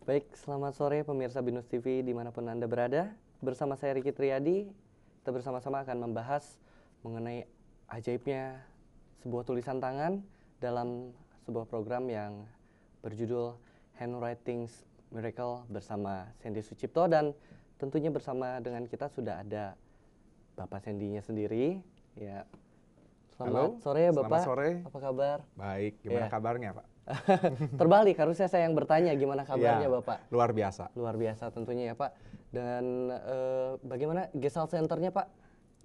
Baik, selamat sore pemirsa Binus TV dimanapun Anda berada. Bersama saya Riki Triadi, kita bersama-sama akan membahas mengenai ajaibnya sebuah tulisan tangan dalam sebuah program yang berjudul Handwriting Miracle bersama Sandy Sucipto, dan tentunya bersama dengan kita sudah ada Bapak Sandy-nya sendiri. Ya, selamat sore ya Bapak. Selamat sore. Apa kabar? Baik, gimana kabarnya Pak? Terbalik, harusnya saya yang bertanya gimana kabarnya Bapak. Luar biasa. Luar biasa tentunya ya Pak. Dan bagaimana Gesal Center-nya Pak?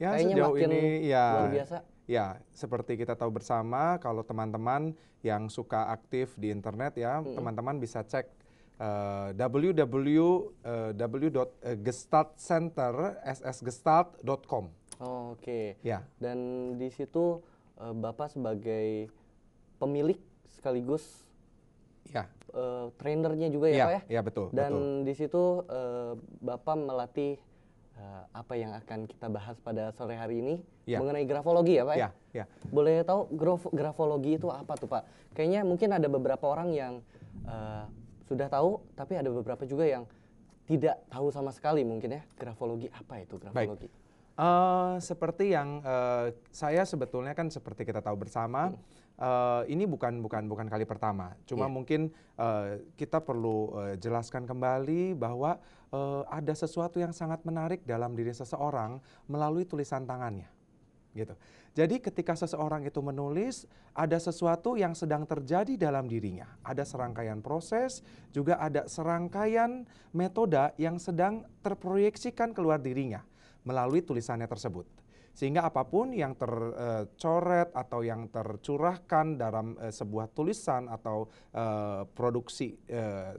Ya, Kayaknya sejauh makin ini luar biasa. Ya, seperti kita tahu bersama, kalau teman-teman yang suka aktif di internet ya, teman-teman bisa cek www.gestaltcenter.com. Oh, oke. Ya. Dan di situ Bapak sebagai pemilik sekaligus trainernya juga ya Pak ya? Iya, betul. Dan betul. di situ Bapak melatih apa yang akan kita bahas pada sore hari ini mengenai grafologi ya Pak ya? Ya. Boleh tahu grafologi itu apa tuh Pak? Kayaknya mungkin ada beberapa orang yang sudah tahu, tapi ada beberapa juga yang tidak tahu sama sekali mungkin ya. Grafologi, apa itu grafologi? Baik. Seperti yang saya sebetulnya kan seperti kita tahu bersama, ini bukan kali pertama. Cuma mungkin kita perlu jelaskan kembali bahwa ada sesuatu yang sangat menarik dalam diri seseorang melalui tulisan tangannya, gitu. Jadi ketika seseorang itu menulis, ada sesuatu yang sedang terjadi dalam dirinya. Ada serangkaian proses, juga ada serangkaian metode yang sedang terproyeksikan keluar dirinya melalui tulisannya tersebut. Sehingga apapun yang tercoret atau yang tercurahkan dalam sebuah tulisan atau produksi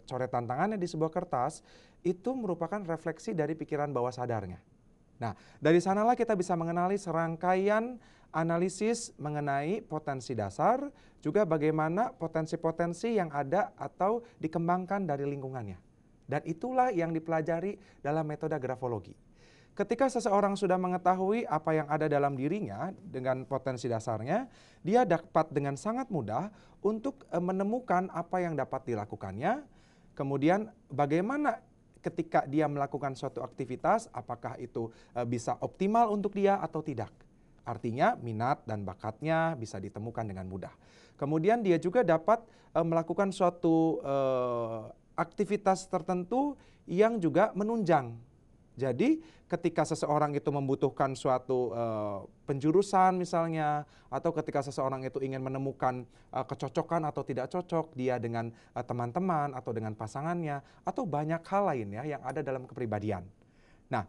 coretan tangannya di sebuah kertas, itu merupakan refleksi dari pikiran bawah sadarnya. Nah, dari sanalah kita bisa mengenali serangkaian analisis mengenai potensi dasar, juga bagaimana potensi-potensi yang ada atau dikembangkan dari lingkungannya. Dan itulah yang dipelajari dalam metode grafologi. Ketika seseorang sudah mengetahui apa yang ada dalam dirinya dengan potensi dasarnya, dia dapat dengan sangat mudah untuk menemukan apa yang dapat dilakukannya. Kemudian bagaimana ketika dia melakukan suatu aktivitas, apakah itu bisa optimal untuk dia atau tidak. Artinya minat dan bakatnya bisa ditemukan dengan mudah. Kemudian dia juga dapat melakukan suatu aktivitas tertentu yang juga menunjang. Jadi ketika seseorang itu membutuhkan suatu penjurusan misalnya, atau ketika seseorang itu ingin menemukan kecocokan atau tidak cocok dia dengan teman-teman atau dengan pasangannya, atau banyak hal lainnya yang ada dalam kepribadian. Nah,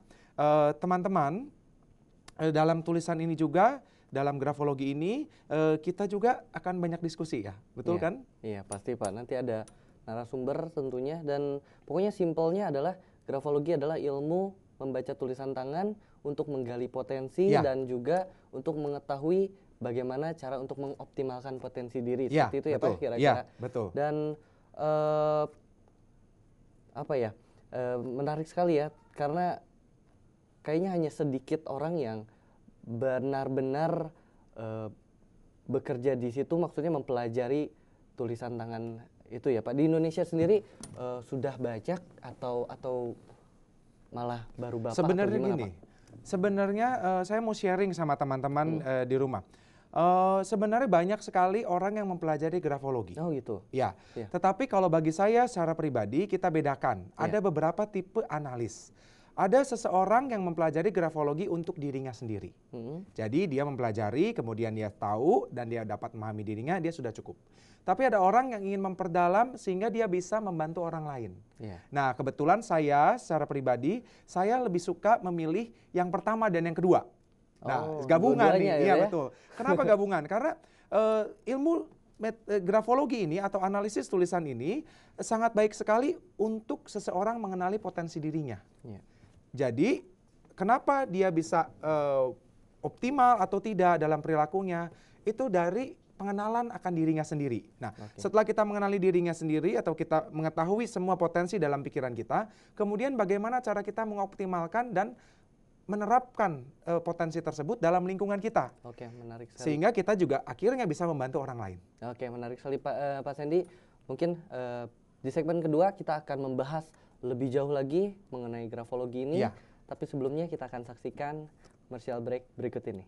teman-teman, dalam tulisan ini juga, dalam grafologi ini, kita juga akan banyak diskusi ya, betul kan? Iya, pasti Pak. Nanti ada narasumber tentunya, dan pokoknya simpelnya adalah grafologi adalah ilmu membaca tulisan tangan untuk menggali potensi dan juga untuk mengetahui bagaimana cara untuk mengoptimalkan potensi diri. Seperti itu ya Pak kira-kira. Iya, betul. Dan menarik sekali ya, karena kayaknya hanya sedikit orang yang benar-benar bekerja di situ, maksudnya mempelajari tulisan tangan itu ya Pak. Di Indonesia sendiri sudah banyak atau malah baru Bapak? Sebenarnya gimana, gini, Pak? sebenarnya saya mau sharing sama teman-teman di rumah. Sebenarnya banyak sekali orang yang mempelajari grafologi. Oh gitu. Ya, tetapi kalau bagi saya secara pribadi kita bedakan. Ada Ya. beberapa tipe analis. Ada seseorang yang mempelajari grafologi untuk dirinya sendiri. Jadi dia mempelajari, kemudian dia tahu dan dia dapat memahami dirinya, dia sudah cukup. Tapi ada orang yang ingin memperdalam sehingga dia bisa membantu orang lain. Nah, kebetulan saya secara pribadi, saya lebih suka memilih yang pertama dan yang kedua. Nah, gabungan nih, iya betul. Kenapa gabungan? Karena ilmu grafologi ini atau analisis tulisan ini sangat baik sekali untuk seseorang mengenali potensi dirinya. Jadi, kenapa dia bisa optimal atau tidak dalam perilakunya, itu dari pengenalan akan dirinya sendiri. Nah, setelah kita mengenali dirinya sendiri atau kita mengetahui semua potensi dalam pikiran kita, kemudian bagaimana cara kita mengoptimalkan dan menerapkan potensi tersebut dalam lingkungan kita. Oke, menarik sekali. Sehingga kita juga akhirnya bisa membantu orang lain. Oke, menarik sekali Pak Sandy. Mungkin Di segmen kedua kita akan membahas lebih jauh lagi mengenai grafologi ini. Iya. Tapi sebelumnya kita akan saksikan commercial break berikut ini.